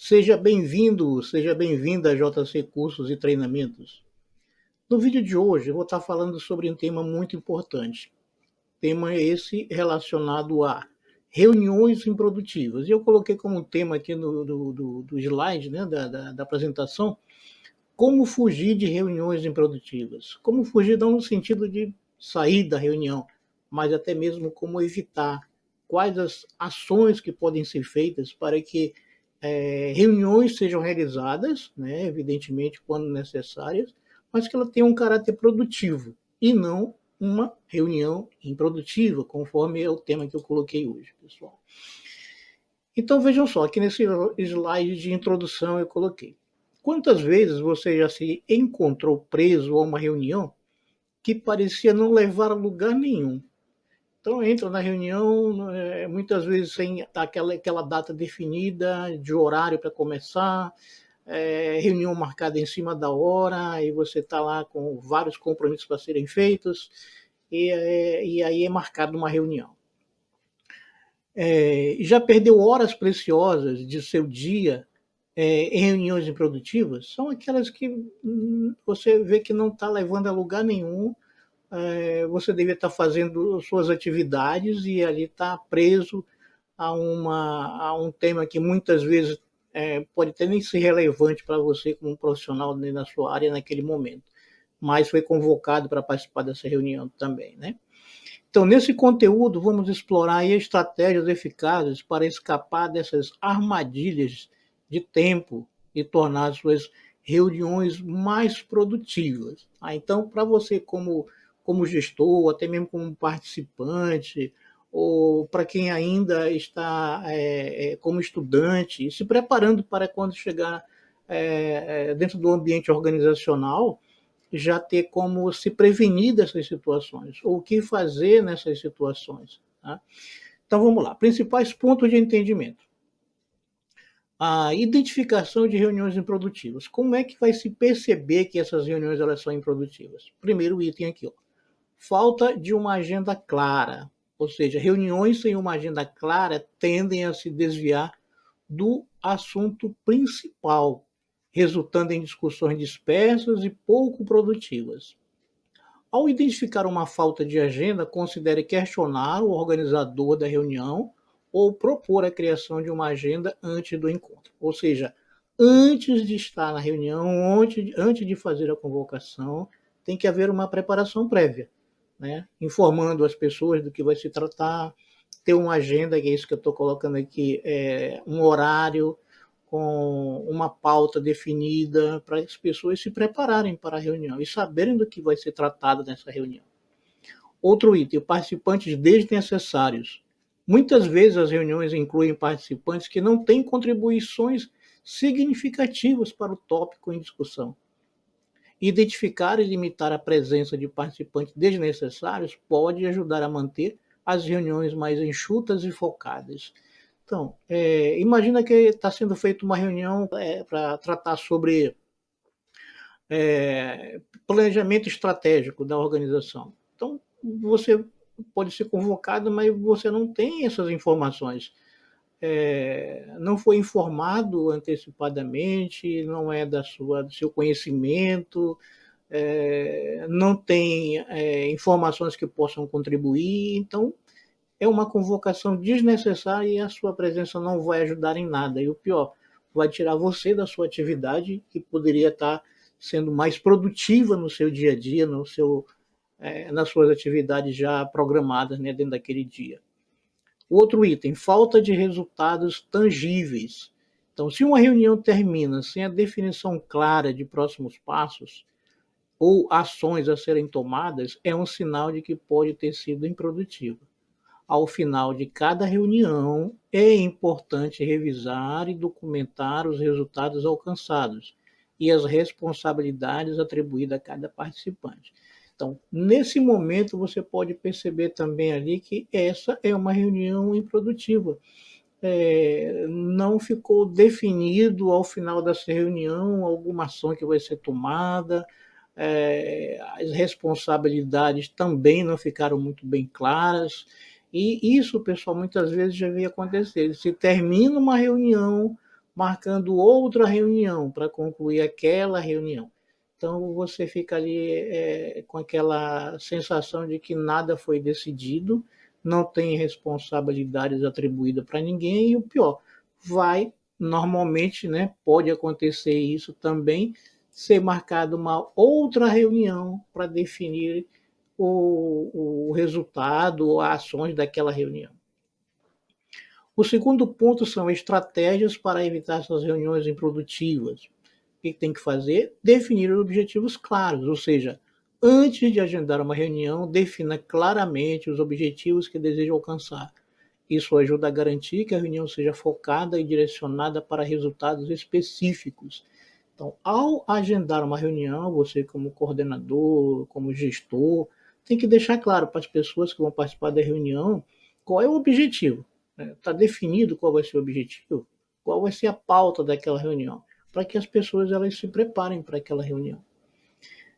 Seja bem-vindo, seja bem-vinda a JC Cursos e Treinamentos. No vídeo de hoje eu vou estar falando sobre um tema muito importante. Tema esse relacionado a reuniões improdutivas. E eu coloquei como tema aqui do slide, né, da apresentação, como fugir de reuniões improdutivas. Como fugir não no sentido de sair da reunião, mas até mesmo como evitar. Quais as ações que podem ser feitas para que reuniões sejam realizadas, né, evidentemente quando necessárias, mas que ela tenha um caráter produtivo e não uma reunião improdutiva, conforme é o tema que eu coloquei hoje, pessoal. Então vejam só, aqui nesse slide de introdução eu coloquei. Quantas vezes você já se encontrou preso a uma reunião que parecia não levar a lugar nenhum? Então entra na reunião, muitas vezes sem aquela data definida de horário para começar, reunião marcada em cima da hora, e você está lá com vários compromissos para serem feitos, e aí é marcada uma reunião. Já perdeu horas preciosas de seu dia em reuniões improdutivas? São aquelas que você vê que não está levando a lugar nenhum. Você deveria estar fazendo suas atividades e ali está preso a um tema que muitas vezes pode até nem ser relevante para você como um profissional na sua área naquele momento, mas foi convocado para participar dessa reunião também, né? Então, nesse conteúdo, vamos explorar estratégias eficazes para escapar dessas armadilhas de tempo e tornar as suas reuniões mais produtivas. Então, para você como gestor, até mesmo como participante, ou para quem ainda está como estudante, se preparando para quando chegar dentro do ambiente organizacional, já ter como se prevenir dessas situações, ou o que fazer nessas situações. Tá? Então vamos lá. Principais pontos de entendimento. A identificação de reuniões improdutivas. Como é que vai se perceber que essas reuniões elas são improdutivas? Primeiro item aqui, ó. Falta de uma agenda clara. Ou seja, reuniões sem uma agenda clara tendem a se desviar do assunto principal, resultando em discussões dispersas e pouco produtivas. Ao identificar uma falta de agenda, considere questionar o organizador da reunião ou propor a criação de uma agenda antes do encontro. Ou seja, antes de estar na reunião, antes de fazer a convocação, tem que haver uma preparação prévia, né? Informando as pessoas do que vai se tratar, ter uma agenda, que é isso que eu estou colocando aqui, um horário, com uma pauta definida para as pessoas se prepararem para a reunião e saberem do que vai ser tratado nessa reunião. Outro item, participantes desnecessários. Muitas vezes as reuniões incluem participantes que não têm contribuições significativas para o tópico em discussão. Identificar e limitar a presença de participantes desnecessários pode ajudar a manter as reuniões mais enxutas e focadas. Então, imagina que está sendo feita uma reunião para tratar sobre planejamento estratégico da organização. Então, você pode ser convocado, mas você não tem essas informações. Não foi informado antecipadamente, não é do seu conhecimento, não tem informações que possam contribuir, então é uma convocação desnecessária e a sua presença não vai ajudar em nada. E o pior, vai tirar você da sua atividade, que poderia estar sendo mais produtiva no seu dia a dia, nas suas atividades já programadas, né, dentro daquele dia. Outro item, falta de resultados tangíveis. Então, se uma reunião termina sem a definição clara de próximos passos ou ações a serem tomadas, é um sinal de que pode ter sido improdutiva. Ao final de cada reunião, é importante revisar e documentar os resultados alcançados e as responsabilidades atribuídas a cada participante. Então, nesse momento, você pode perceber também ali que essa é uma reunião improdutiva. Não ficou definido ao final dessa reunião alguma ação que vai ser tomada, as responsabilidades também não ficaram muito bem claras. E isso, pessoal, muitas vezes já vem acontecer. Se termina uma reunião marcando outra reunião para concluir aquela reunião. Então você fica ali com aquela sensação de que nada foi decidido, não tem responsabilidades atribuídas para ninguém e o pior, vai normalmente, né, pode acontecer isso também, ser marcada uma outra reunião para definir o resultado ou as ações daquela reunião. O segundo ponto são estratégias para evitar essas reuniões improdutivas. O que tem que fazer? Definir objetivos claros, ou seja, antes de agendar uma reunião, defina claramente os objetivos que deseja alcançar. Isso ajuda a garantir que a reunião seja focada e direcionada para resultados específicos. Então, ao agendar uma reunião, você como coordenador, como gestor, tem que deixar claro para as pessoas que vão participar da reunião qual é o objetivo. Está definido qual vai ser o objetivo, qual vai ser a pauta daquela reunião, para que as pessoas elas se preparem para aquela reunião.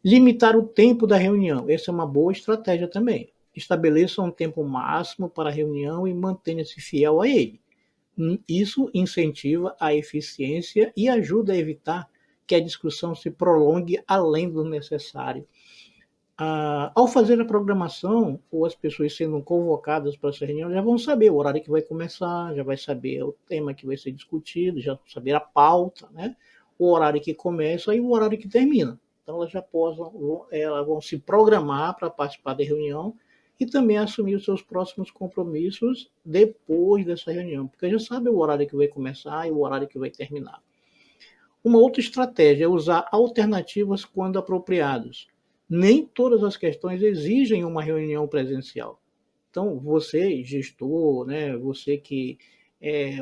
Limitar o tempo da reunião, essa é uma boa estratégia também. Estabeleça um tempo máximo para a reunião e mantenha-se fiel a ele. Isso incentiva a eficiência e ajuda a evitar que a discussão se prolongue além do necessário. Ao fazer a programação, ou as pessoas sendo convocadas para essa reunião, já vão saber o horário que vai começar, já vai saber o tema que vai ser discutido, já vão saber a pauta, né? O horário que começa e o horário que termina. Então elas vão se programar para participar da reunião e também assumir os seus próximos compromissos depois dessa reunião, porque já sabe o horário que vai começar e o horário que vai terminar. Uma outra estratégia é usar alternativas quando apropriados. Nem todas as questões exigem uma reunião presencial. Então, você, gestor, né, você que é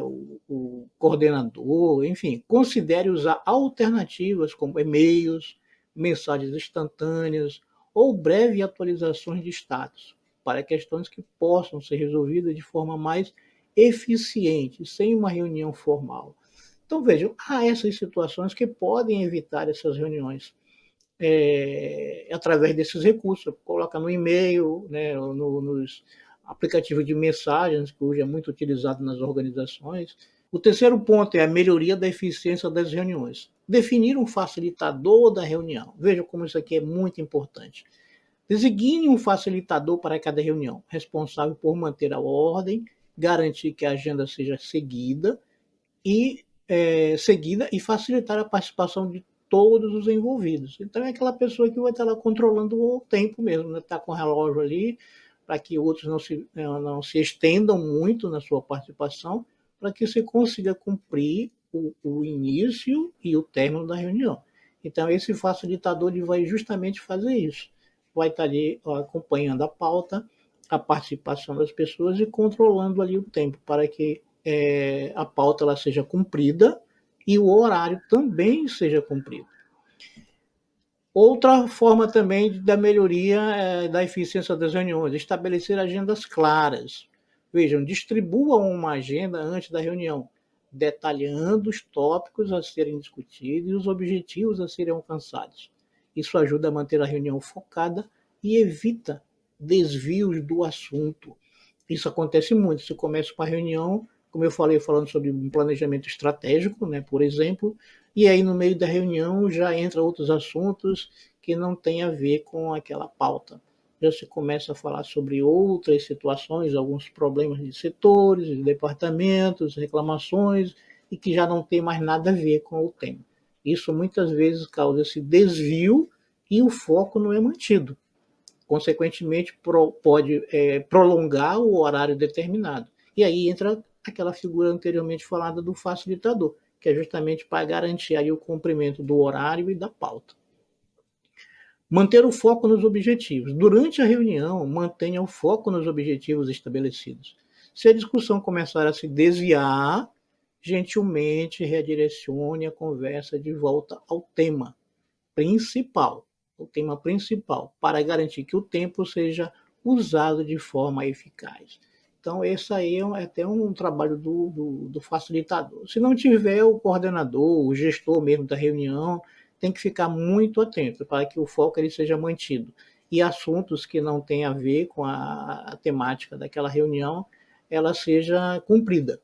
o coordenador, enfim, considere usar alternativas como e-mails, mensagens instantâneas ou breves atualizações de status para questões que possam ser resolvidas de forma mais eficiente, sem uma reunião formal. Então, vejam, há essas situações que podem evitar essas reuniões através desses recursos. Coloca no e-mail, né, nos aplicativos de mensagens, que hoje é muito utilizado nas organizações. O terceiro ponto é a melhoria da eficiência das reuniões. Definir um facilitador da reunião. Veja como isso aqui é muito importante. Designe um facilitador para cada reunião, responsável por manter a ordem, garantir que a agenda seja seguida e facilitar a participação de todos os envolvidos. Então é aquela pessoa que vai estar lá controlando o tempo mesmo, né? Está com o relógio ali, para que outros não se estendam muito na sua participação, para que você consiga cumprir o início e o término da reunião. Então esse facilitador ele vai justamente fazer isso. Vai estar ali acompanhando a pauta, a participação das pessoas e controlando ali o tempo para que a pauta ela seja cumprida e o horário também seja cumprido. Outra forma também da melhoria da eficiência das reuniões, estabelecer agendas claras. Vejam, distribuam uma agenda antes da reunião, detalhando os tópicos a serem discutidos e os objetivos a serem alcançados. Isso ajuda a manter a reunião focada e evita desvios do assunto. Isso acontece muito. Você começa uma reunião, como eu falei, falando sobre um planejamento estratégico, né, por exemplo, e aí no meio da reunião já entra outros assuntos que não têm a ver com aquela pauta. Já se começa a falar sobre outras situações, alguns problemas de setores, de departamentos, reclamações, e que já não tem mais nada a ver com o tema. Isso muitas vezes causa esse desvio e o foco não é mantido. Consequentemente, pode prolongar o horário determinado. E aí entra aquela figura anteriormente falada do facilitador, que é justamente para garantir aí o cumprimento do horário e da pauta. Manter o foco nos objetivos. Durante a reunião, mantenha o foco nos objetivos estabelecidos. Se a discussão começar a se desviar, gentilmente redirecione a conversa de volta ao tema principal, para garantir que o tempo seja usado de forma eficaz. Então, esse aí é até um trabalho do facilitador. Se não tiver o coordenador, o gestor mesmo da reunião, tem que ficar muito atento para que o foco ele seja mantido. E assuntos que não têm a ver com a temática daquela reunião, ela seja cumprida.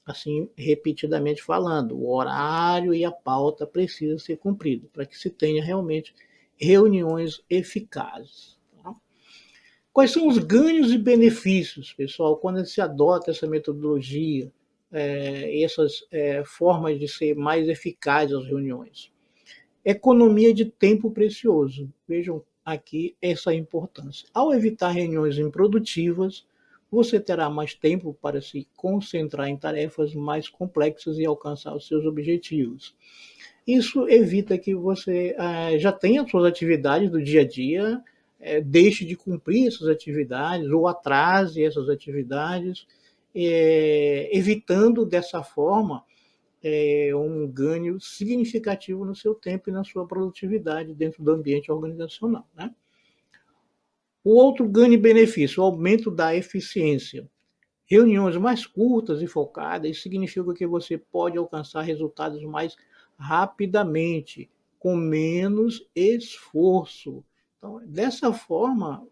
assim, repetidamente falando, o horário e a pauta precisam ser cumpridos para que se tenha realmente reuniões eficazes. Tá? Quais são os ganhos e benefícios, pessoal, quando se adota essa metodologia, essas formas de ser mais eficazes as reuniões? Economia de tempo precioso. Vejam aqui essa importância. Ao evitar reuniões improdutivas, você terá mais tempo para se concentrar em tarefas mais complexas e alcançar os seus objetivos. Isso evita que você já tenha suas atividades do dia a dia, deixe de cumprir essas atividades ou atrase essas atividades, evitando dessa forma um ganho significativo no seu tempo e na sua produtividade dentro do ambiente organizacional. Né? O outro ganho e benefício, o aumento da eficiência. Reuniões mais curtas e focadas significam que você pode alcançar resultados mais rapidamente, com menos esforço. Então, dessa forma,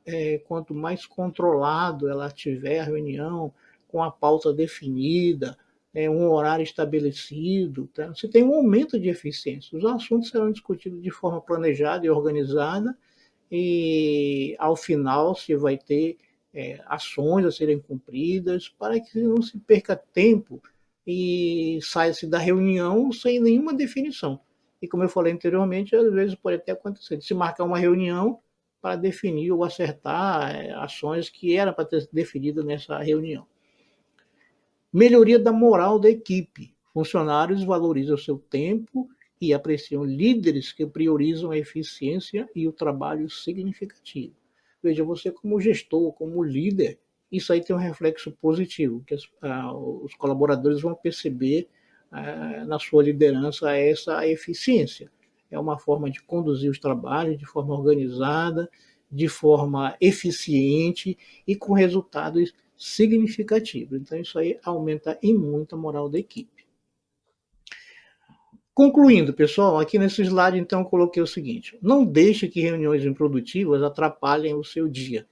quanto mais controlado ela tiver a reunião, com a pauta definida, um horário estabelecido, tá? Você tem um aumento de eficiência. Os assuntos serão discutidos de forma planejada e organizada, e ao final se vai ter ações a serem cumpridas para que não se perca tempo e saia-se da reunião sem nenhuma definição. E como eu falei anteriormente, às vezes pode até acontecer de se marcar uma reunião para definir ou acertar ações que eram para ter definido nessa reunião. Melhoria da moral da equipe. Funcionários valorizam o seu tempo e apreciam líderes que priorizam a eficiência e o trabalho significativo. Veja, você como gestor, como líder, isso aí tem um reflexo positivo, que os colaboradores vão perceber na sua liderança essa eficiência. É uma forma de conduzir os trabalhos de forma organizada, de forma eficiente e com resultados significativos. Então, isso aí aumenta em muito a moral da equipe. Concluindo, pessoal, aqui nesse slide, então, eu coloquei o seguinte: não deixe que reuniões improdutivas atrapalhem o seu dia.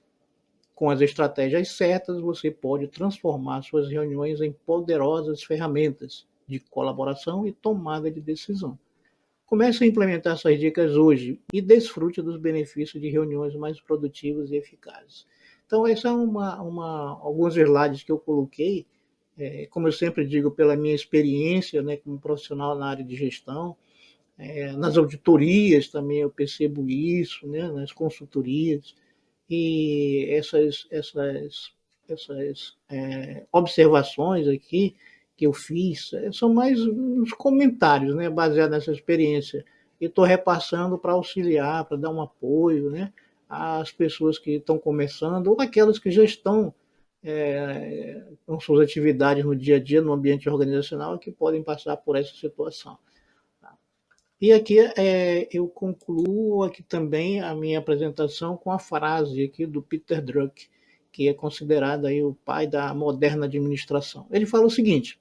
Com as estratégias certas, você pode transformar suas reuniões em poderosas ferramentas de colaboração e tomada de decisão. Comece a implementar essas dicas hoje e desfrute dos benefícios de reuniões mais produtivas e eficazes. Então, esses são alguns slides que eu coloquei, como eu sempre digo, pela minha experiência, né, como profissional na área de gestão. Nas auditorias também eu percebo isso, né, nas consultorias, e essas observações aqui que eu fiz são mais uns comentários, né, baseados nessa experiência. E estou repassando para auxiliar, para dar um apoio, né, às pessoas que estão começando ou aquelas que já estão com suas atividades no dia a dia, no ambiente organizacional, que podem passar por essa situação. E aqui eu concluo aqui também a minha apresentação com a frase aqui do Peter Drucker, que é considerado aí o pai da moderna administração. Ele fala o seguinte: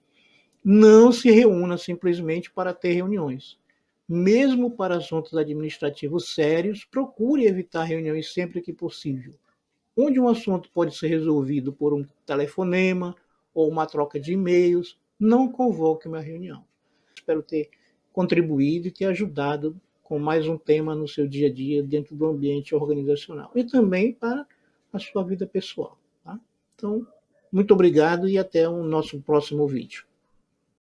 não se reúna simplesmente para ter reuniões. Mesmo para assuntos administrativos sérios, procure evitar reuniões sempre que possível. Onde um assunto pode ser resolvido por um telefonema ou uma troca de e-mails, não convoque uma reunião. Espero ter contribuído e ter ajudado com mais um tema no seu dia a dia dentro do ambiente organizacional e também para a sua vida pessoal. Tá? Então, muito obrigado e até o nosso próximo vídeo.